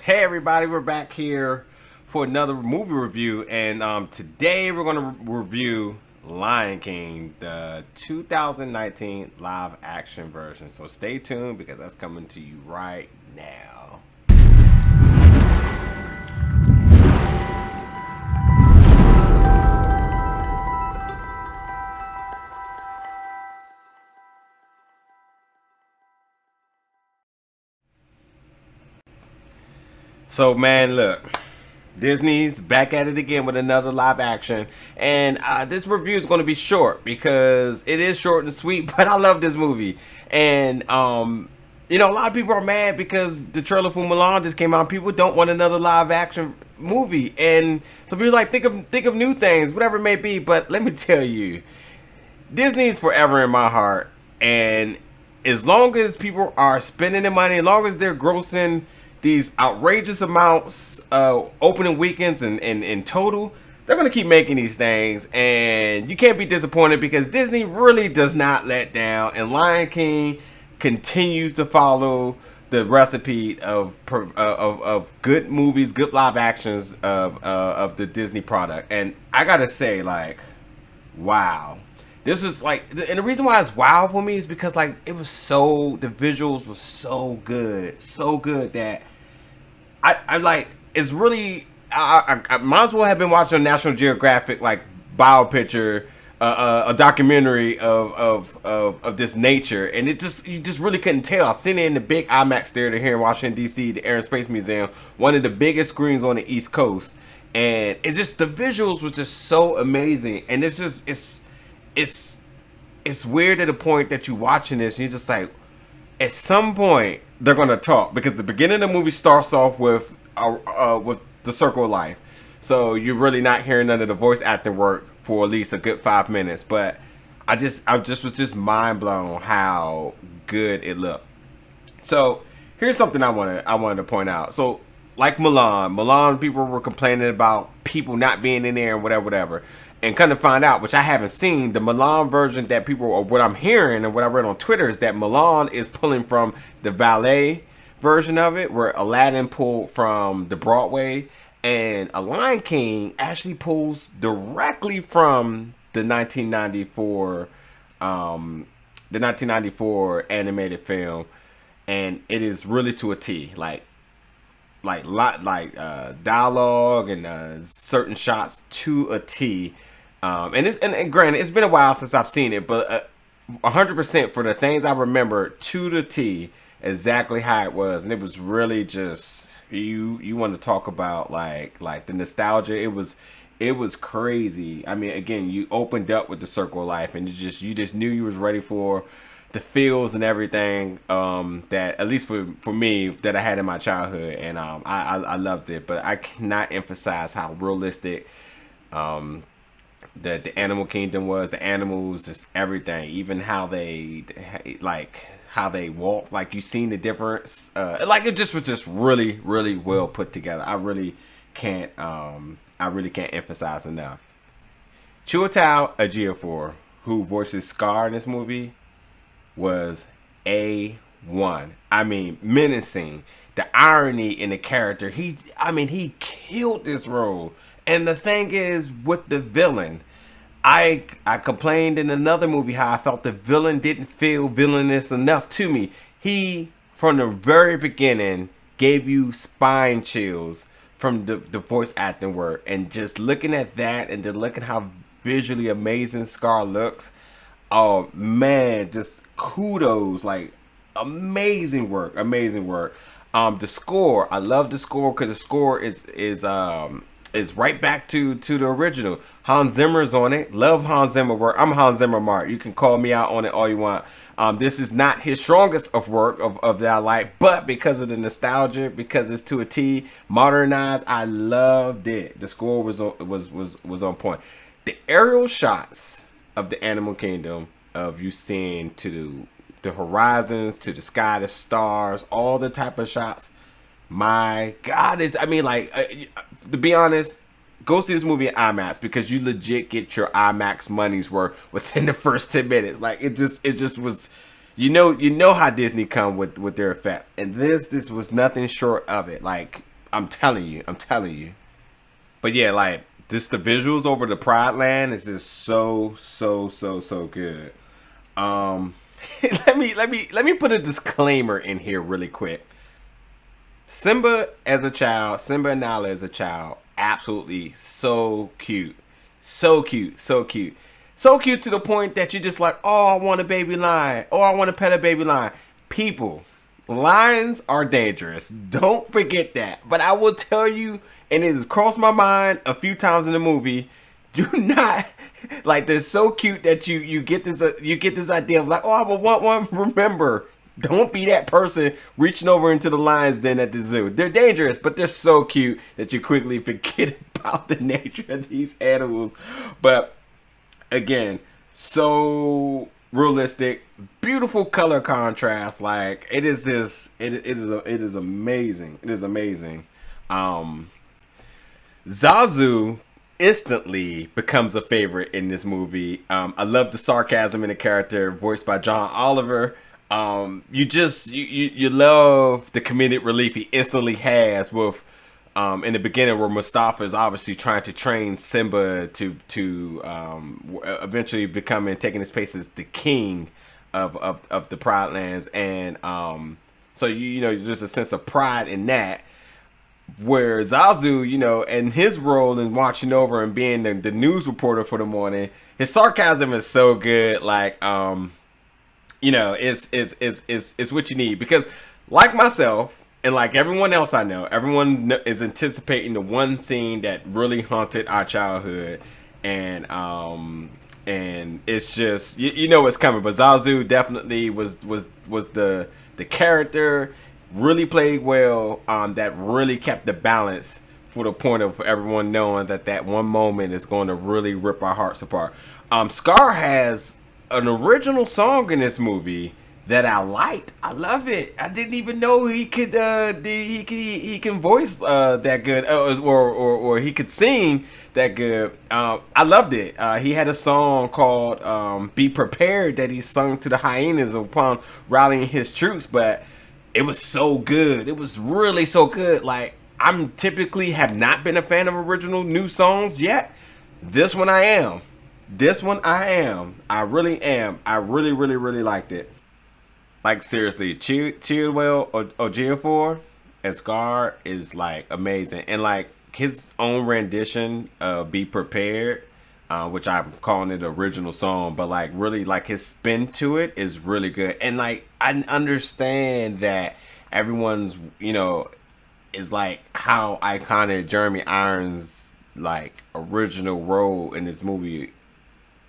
Hey everybody, we're back here for another movie review, and today we're going to review Lion King, the 2019 live action version. So stay tuned because that's coming to you right now. So man, look, Disney's back at it again with another live action, and this review is going to be short because it is short and sweet. But I love this movie, and a lot of people are mad because the trailer for Mulan just came out. People don't want another live action movie, and so people like think of new things, whatever it may be. But let me tell you, Disney is forever in my heart, and as long as people are spending their money, as long as they're grossing these outrageous amounts opening weekends and in total, they're gonna keep making these things, and you can't be disappointed because Disney really does not let down, and Lion King continues to follow the recipe of good movies, good live actions of the Disney product. And I gotta say, like, wow. This was like, and the reason why it's wow for me is because like it was the visuals were so good that I like it's really I might as well have been watching a National Geographic like bio picture, a documentary of this nature, and you just really couldn't tell. I seen it in the big IMAX theater here in Washington D.C., the Air and Space Museum, one of the biggest screens on the East Coast, and it's just the visuals was just so amazing, and it's weird to the point that you're watching this and you're just like, at some point they're gonna talk because the beginning of the movie starts off with the circle of life, so you're really not hearing none of the voice acting work for at least a good 5 minutes. But I just was just mind blown how good it looked. So here's something I wanted to point out. So like Mulan, people were complaining about people not being in there and whatever. And kind of find out, which I haven't seen, the Mulan version that people, or what I'm hearing and what I read on Twitter, is that Mulan is pulling from the Valet version of it, where Aladdin pulled from the Broadway, and A Lion King actually pulls directly from the 1994, the 1994 animated film, and it is really to a T, dialogue and certain shots to a T. And granted, it's been a while since I've seen it, but 100% for the things I remember to the T, exactly how it was, and it was really just you want to talk about like the nostalgia. It was crazy. I mean, again, you opened up with the Circle of Life, and you just knew you was ready for the feels and everything that, at least for me, that I had in my childhood, and I loved it. But I cannot emphasize how realistic the animal kingdom was, the animals, just everything, even how they walk, like you seen the difference, like it just was just really well put together. Can't I really can't emphasize enough. Chiwetel Ejiofor, who voices Scar in this movie, was A1. I mean, menacing. The irony in the character. He killed this role. And the thing is, with the villain, I complained in another movie how I felt the villain didn't feel villainous enough to me. He, from the very beginning, gave you spine chills from the voice acting work. And just looking at that, and then looking how visually amazing Scar looks, oh man, just kudos, like amazing work. The score, I love the score because the score is right back to the original. Hans Zimmer's on it. Love Hans Zimmer work. I'm Hans Zimmer Mark. You can call me out on it all you want. This is not his strongest of work of that I like, but because of the nostalgia, because it's to a T, modernized, I loved it. The score was on point. The aerial shots of the animal kingdom, of you seeing to the horizons, to the sky, the stars, all the type of shots. My God, to be honest, go see this movie in IMAX because you legit get your IMAX money's worth within the first 10 minutes. Like it just was, you know how Disney come with their effects, and this was nothing short of it. Like I'm telling you. But yeah, like just the visuals over the Pride Land is just so good. Um, let me put a disclaimer in here really quick. Simba and Nala as a child, absolutely so cute. So cute to the point that you're just like, oh, I want a baby lion. Oh, I want to pet a baby lion. People, lions are dangerous. Don't forget that. But I will tell you, and it has crossed my mind a few times in the movie, do not, like, they're so cute that you get this idea of like, oh, I would want one. Remember, don't be that person reaching over into the lion's den at the zoo. They're dangerous, but they're so cute that you quickly forget about the nature of these animals. But again, so realistic, beautiful color contrast. Like it is amazing. It is amazing. Zazu instantly becomes a favorite in this movie. I love the sarcasm in the character voiced by John Oliver. You love the comedic relief he instantly has with in the beginning where Mustafa is obviously trying to train Simba to eventually taking his place as the king of the Pride Lands, and so you know there's a sense of pride in that. Where Zazu, you know, and his role in watching over and being the news reporter for the morning, his sarcasm is so good. Like you know, it's what you need, because like myself and like everyone else I know, everyone is anticipating the one scene that really haunted our childhood, and it's just you know what's coming. But Zazu definitely was the character, really played well. That really kept the balance for the point of everyone knowing that one moment is going to really rip our hearts apart. Scar has an original song in this movie that I liked. I love it. I didn't even know he could he can voice that good, or he could sing that good. I loved it. He had a song called "Be Prepared" that he sung to the hyenas upon rallying his troops, but it was so good. It was really so good. Like, I'm typically have not been a fan of original new songs yet. This one I am. I really am. I really liked it. Like, seriously, Chiwetel Ejiofor as Scar is like amazing, and like his own rendition of "Be Prepared," which I'm calling it original song, but like really like his spin to it is really good. And like I understand that everyone's, you know, is like how iconic Jeremy Irons' like original role in this movie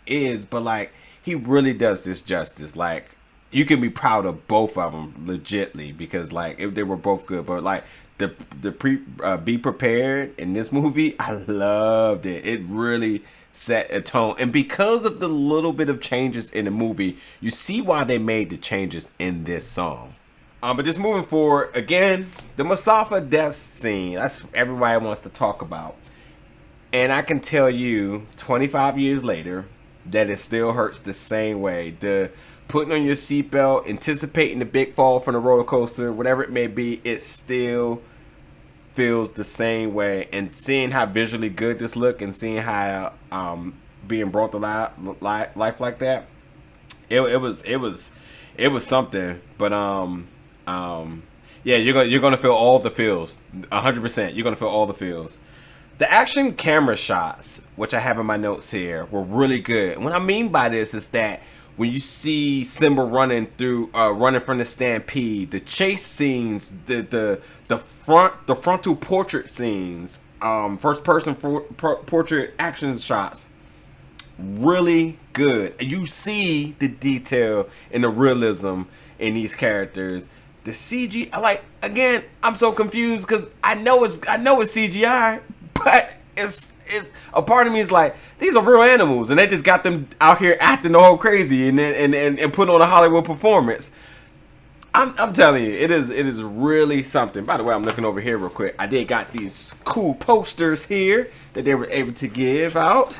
is, but like he really does this justice. Like, you can be proud of both of them legitly, because like they were both good. But like the Be Prepared in this movie, I loved it. It really set a tone, and because of the little bit of changes in the movie, you see why they made the changes in this song. But just moving forward, again, the Mufasa death scene, that's everybody wants to talk about, and I can tell you 25 years later that it still hurts the same way. The putting on your seatbelt, anticipating the big fall from the roller coaster, whatever it may be, it still feels the same way. And seeing how visually good this look, and seeing how being brought to life like that, it was something. But yeah, you're gonna feel all the feels, 100%. You're gonna feel all the feels. The action camera shots, which I have in my notes here, were really good. And what I mean by this is that when you see Simba running from the stampede, the chase scenes, the frontal portrait scenes, first person portrait action shots, really good. You see the detail and the realism in these characters. The CG, again, I'm so confused because I know it's CGI, but it's a part of me is like, these are real animals, and they just got them out here acting all crazy and putting on a Hollywood performance. I'm telling you, it is really something. By the way, I'm looking over here real quick. I did got these cool posters here that they were able to give out.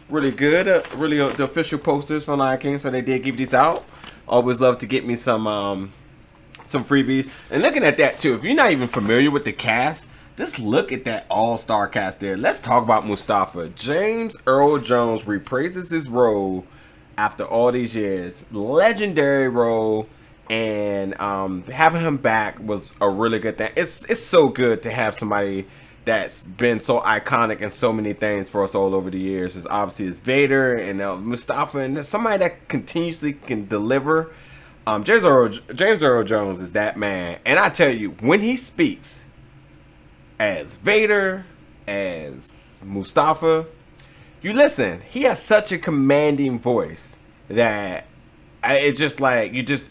Really good, the official posters from Lion King. So they did give these out. Always love to get me some freebies. And looking at that too, if you're not even familiar with the cast, Just look at that all-star cast there. Let's talk about Mufasa. James Earl Jones reprises his role after all these years. Legendary role. And having him back was a really good thing. It's so good to have somebody that's been so iconic in so many things for us all over the years. It's obviously it's Vader and Mufasa, and somebody that continuously can deliver. James Earl Jones is that man. And I tell you, when he speaks as Vader, as Mufasa, you listen. He has such a commanding voice that it's just like you just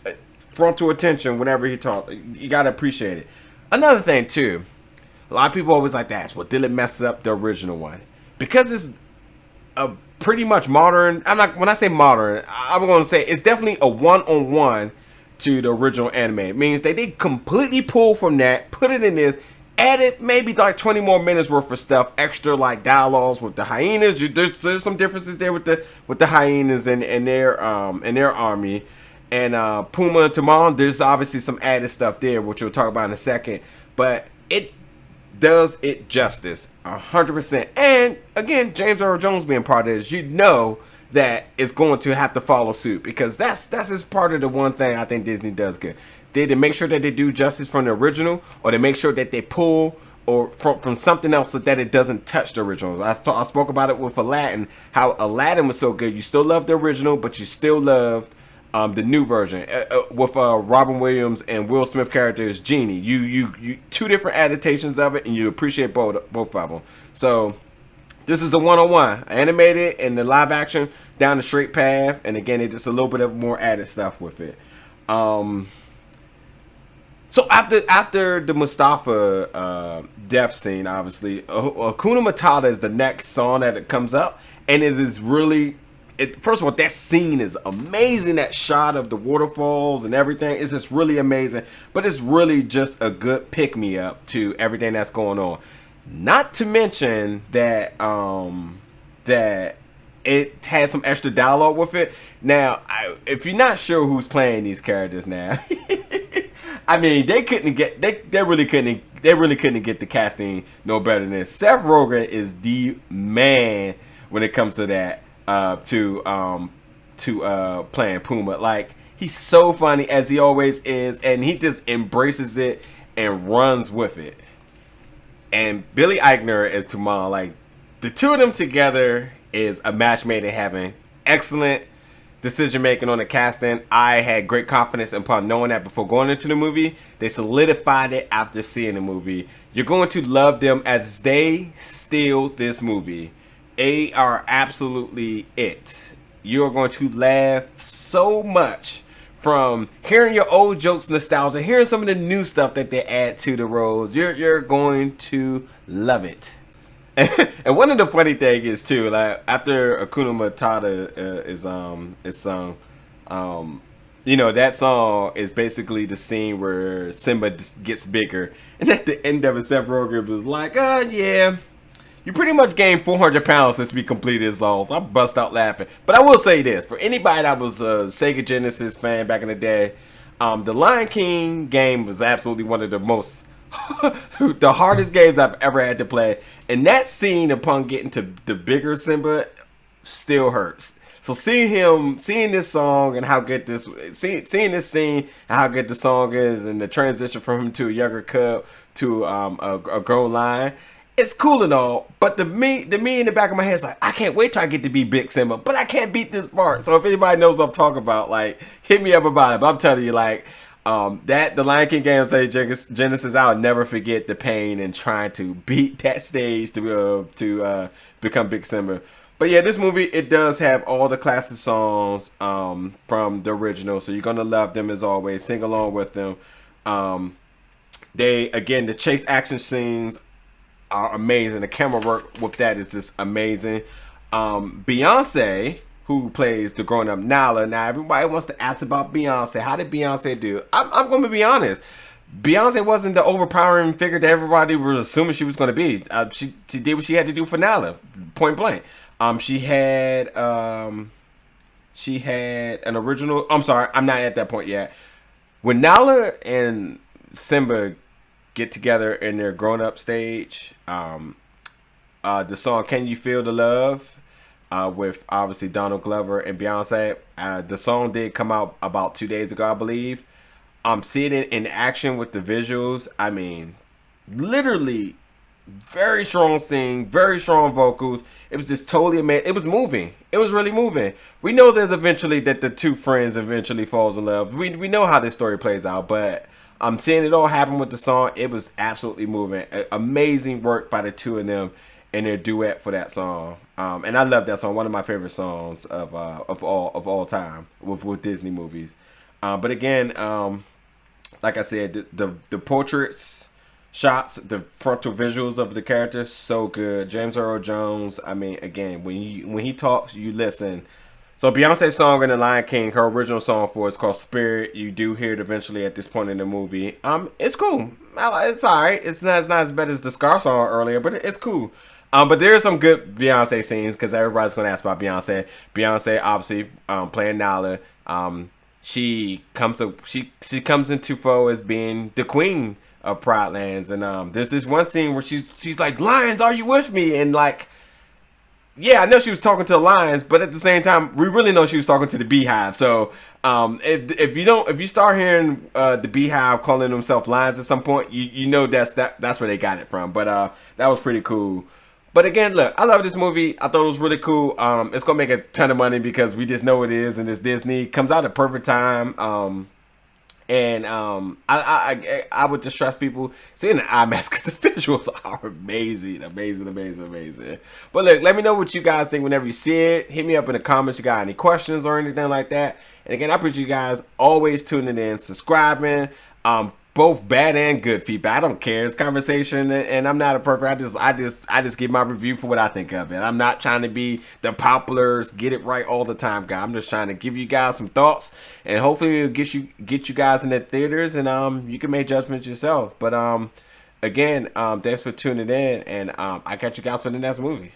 frontal attention whenever he talks. You gotta appreciate it. Another thing too, a lot of people always like to ask, well, did it mess up the original one? Because it's a pretty much modern. When I say modern, I'm going to say it's definitely a one-on-one to the original anime. It means they did completely pull from that, put it in this, added maybe like 20 more minutes worth of stuff, extra like dialogues with the hyenas. There's some differences there with the hyenas and their army. And Pumbaa and Timon, there's obviously some added stuff there, which we'll talk about in a second. But it does it justice, 100%. And again, James Earl Jones being part of this, you know that it's going to have to follow suit, because that's just part of the one thing I think Disney does good. They make sure that they do justice from the original, or they make sure that they pull or from something else so that it doesn't touch the original. I spoke about it with Aladdin, how Aladdin was so good. You still loved the original, but you still loved the new version with Robin Williams and Will Smith characters, Genie. You two different adaptations of it, and you appreciate both of them. So this is the one-on-one, animated and the live action down the straight path. And again, it's just a little bit of more added stuff with it. So after the Mufasa death scene, obviously, Hakuna Matata is the next song that it comes up, and it is really. First of all, that scene is amazing. That shot of the waterfalls and everything is just really amazing. But it's really just a good pick-me-up to everything that's going on. Not to mention that that it has some extra dialogue with it. Now, if you're not sure who's playing these characters now, I mean, they really couldn't get the casting no better than this. Seth Rogen is the man when it comes to that. To playing Pumbaa. Like, he's so funny, as he always is, and he just embraces it and runs with it. And Billy Eichner as Timon, like, the two of them together is a match made in heaven. Excellent decision making on the casting. I had great confidence upon knowing that before going into the movie. They solidified it after seeing the movie. You're going to love them as they steal this movie. They are absolutely it. You're going to laugh so much from hearing your old jokes, nostalgia, hearing some of the new stuff that they add to the roles. You're going to love it. And one of the funny things is too, like after Hakuna Matata is sung, you know, that song is basically the scene where Simba gets bigger, and at the end of it, Seth Rogen was like, yeah. You pretty much gained 400 pounds since we completed this all. So I bust out laughing. But I will say this. For anybody that was a Sega Genesis fan back in the day, the Lion King game was absolutely one of the most, the hardest games I've ever had to play. And that scene upon getting to the bigger Simba still hurts. So seeing this song and how good seeing this scene and how good the song is, and the transition from him to a younger cub to a grown lion, it's cool and all, but the me in the back of my head is like, I can't wait till I get to be Big Simba, but I can't beat this part. So if anybody knows what I'm talking about, like, hit me up about it. But I'm telling you, like, that the Lion King game stage Genesis, I'll never forget the pain and trying to beat that stage to become Big Simba. But yeah, this movie, it does have all the classic songs from the original, so you're gonna love them as always. Sing along with them. The chase action scenes are amazing. The camera work with that is just amazing. Beyonce, who plays the grown-up Nala. Now, everybody wants to ask about Beyonce. How did Beyonce do? I'm going to be honest. Beyonce wasn't the overpowering figure that everybody was assuming she was going to be. She did what she had to do for Nala, point blank. She had an original. I'm sorry, I'm not at that point yet. When Nala and Simba get together in their grown up stage. The song "Can You Feel the Love" with obviously Donald Glover and Beyonce. The song did come out about 2 days ago, I believe. I'm seeing it in action with the visuals. I mean, literally, very strong sing, very strong vocals. It was just totally amazing. It was moving. It was really moving. We know there's eventually that the two friends eventually falls in love. We know how this story plays out, but I'm seeing it all happen with the song. It was absolutely moving. Amazing work by the two of them and their duet for that song. And I love that song. One of my favorite songs of all time with Disney movies. But again, like I said, the portraits, shots, the frontal visuals of the characters, so good. James Earl Jones. I mean, again, when he talks, you listen. So Beyonce's song in The Lion King, her original song for it is called Spirit. You do hear it eventually at this point in the movie. It's cool. It's alright. It's not as bad as the Scar song earlier, but it's cool. But there are some good Beyonce scenes because everybody's gonna ask about Beyonce. Beyonce obviously playing Nala. She comes into Fo as being the queen of Pride Lands, and there's this one scene where she's like, "Lions, are you with me?" And like, yeah, I know she was talking to the lions, but at the same time, we really know she was talking to the beehive. So if you start hearing the beehive calling themselves lions at some point, you know that's where they got it from. But that was pretty cool. But again, look, I love this movie. I thought it was really cool. It's gonna make a ton of money because we just know it is, and it's Disney. Comes out at a perfect time. I would just trust people seeing the IMAX because the visuals are amazing. But look, let me know what you guys think whenever you see it. Hit me up in the comments. You got any questions or anything like that? And again, I appreciate you guys always tuning in, subscribing. Both bad and good feedback. I don't care. It's conversation, and I'm not a perfect. I just give my review for what I think of it. I'm not trying to be the populars, get it right all the time guy. I'm just trying to give you guys some thoughts, and hopefully it'll get you guys in the theaters, and you can make judgments yourself. But again, thanks for tuning in, and I catch you guys for the next movie.